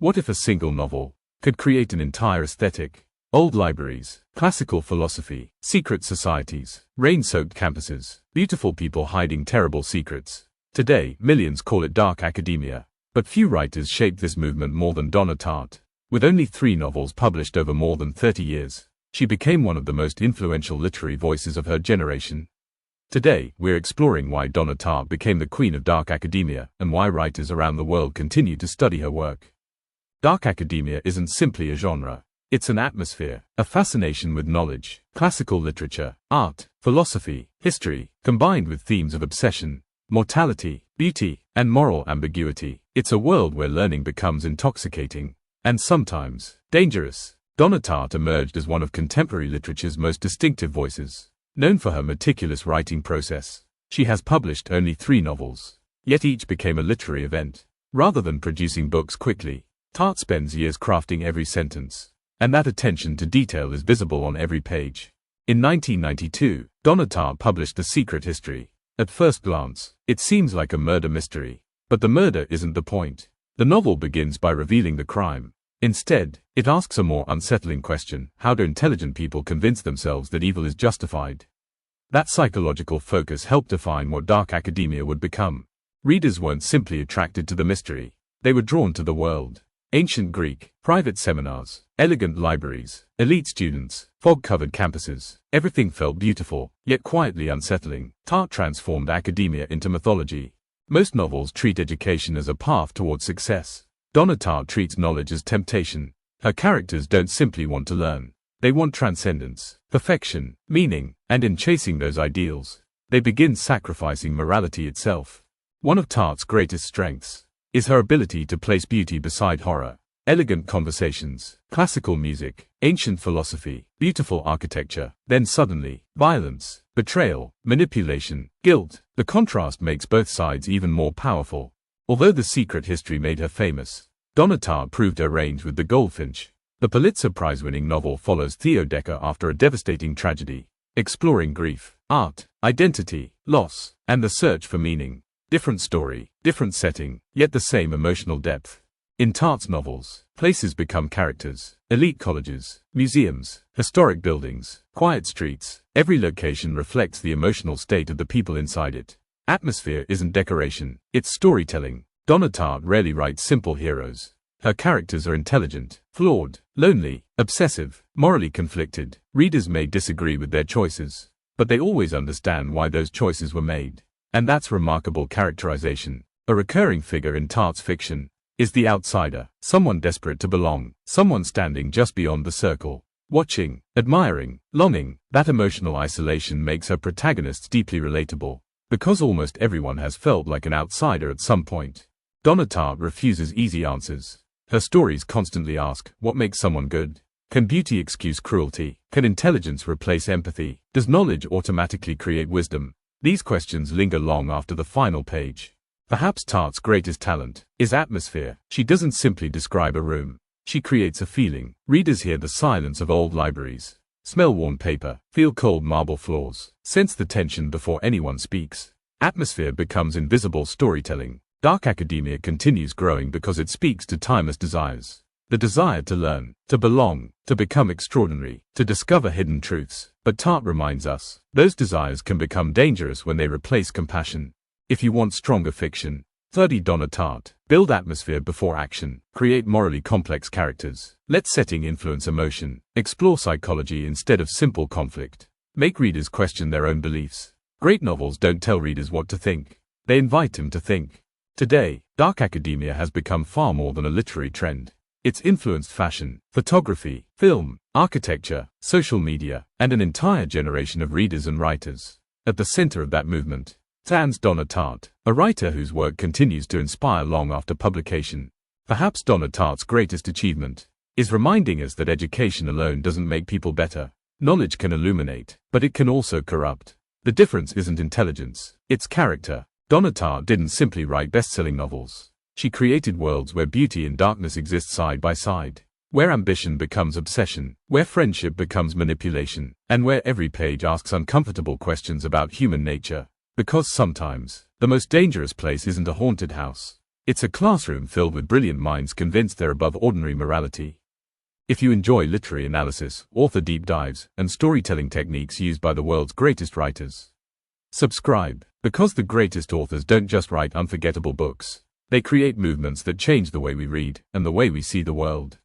What if a single novel could create an entire aesthetic? Old libraries, classical philosophy, secret societies, rain-soaked campuses, beautiful people hiding terrible secrets. Today, millions call it dark academia. But few writers shaped this movement more than Donna Tartt. With only 3 novels published over more than 30 years, she became one of the most influential literary voices of her generation. Today, we're exploring why Donna Tartt became the queen of dark academia and why writers around the world continue to study her work. Dark academia isn't simply a genre. It's an atmosphere, a fascination with knowledge, classical literature, art, philosophy, history, combined with themes of obsession, mortality, beauty, and moral ambiguity. It's a world where learning becomes intoxicating and sometimes dangerous. Donna Tartt emerged as one of contemporary literature's most distinctive voices. Known for her meticulous writing process, she has published only 3 novels, yet each became a literary event. Rather than producing books quickly, Tartt spends years crafting every sentence, and that attention to detail is visible on every page. In 1992, Donna Tartt published The Secret History. At first glance, it seems like a murder mystery. But the murder isn't the point. The novel begins by revealing the crime. Instead, it asks a more unsettling question: how do intelligent people convince themselves that evil is justified? That psychological focus helped define what dark academia would become. Readers weren't simply attracted to the mystery. They were drawn to the world. Ancient Greek, private seminars, elegant libraries, elite students, fog-covered campuses. Everything felt beautiful, yet quietly unsettling. Tartt transformed academia into mythology. Most novels treat education as a path towards success. Donna Tartt treats knowledge as temptation. Her characters don't simply want to learn. They want transcendence, perfection, meaning, and in chasing those ideals, they begin sacrificing morality itself. One of Tartt's greatest strengths is her ability to place beauty beside horror. Elegant conversations, classical music, ancient philosophy, beautiful architecture, then suddenly, violence, betrayal, manipulation, guilt. The contrast makes both sides even more powerful. Although The Secret History made her famous, Donna Tartt proved her range with The Goldfinch. The Pulitzer Prize-winning novel follows Theo Decker after a devastating tragedy, exploring grief, art, identity, loss, and the search for meaning. Different story, different setting, yet the same emotional depth. In Tartt's novels, places become characters. Elite colleges, museums, historic buildings, quiet streets. Every location reflects the emotional state of the people inside it. Atmosphere isn't decoration, it's storytelling. Donna Tartt rarely writes simple heroes. Her characters are intelligent, flawed, lonely, obsessive, morally conflicted. Readers may disagree with their choices, but they always understand why those choices were made. And that's remarkable characterization. A recurring figure in Tartt's fiction is the outsider, someone desperate to belong, someone standing just beyond the circle, watching, admiring, longing. That emotional isolation makes her protagonists deeply relatable, because almost everyone has felt like an outsider at some point. Donna Tartt refuses easy answers. Her stories constantly ask, what makes someone good? Can beauty excuse cruelty? Can intelligence replace empathy? Does knowledge automatically create wisdom? These questions linger long after the final page. Perhaps Tartt's greatest talent is atmosphere. She doesn't simply describe a room. She creates a feeling. Readers hear the silence of old libraries, smell worn paper, feel cold marble floors, sense the tension before anyone speaks. Atmosphere becomes invisible storytelling. Dark academia continues growing because it speaks to timeless desires. The desire to learn, to belong, to become extraordinary, to discover hidden truths. But Tartt reminds us, those desires can become dangerous when they replace compassion. If you want stronger fiction, study Donna Tartt. Build atmosphere before action. Create morally complex characters. Let setting influence emotion. Explore psychology instead of simple conflict. Make readers question their own beliefs. Great novels don't tell readers what to think. They invite them to think. Today, dark academia has become far more than a literary trend. It's influenced fashion, photography, film, architecture, social media, and an entire generation of readers and writers. At the center of that movement stands Donna Tartt, a writer whose work continues to inspire long after publication. Perhaps Donna Tartt's greatest achievement is reminding us that education alone doesn't make people better. Knowledge can illuminate, but it can also corrupt. The difference isn't intelligence, it's character. Donna Tartt didn't simply write best-selling novels. She created worlds where beauty and darkness exist side by side, where ambition becomes obsession, where friendship becomes manipulation, and where every page asks uncomfortable questions about human nature. Because sometimes, the most dangerous place isn't a haunted house. It's a classroom filled with brilliant minds convinced they're above ordinary morality. If you enjoy literary analysis, author deep dives, and storytelling techniques used by the world's greatest writers, subscribe, because the greatest authors don't just write unforgettable books. They create movements that change the way we read and the way we see the world.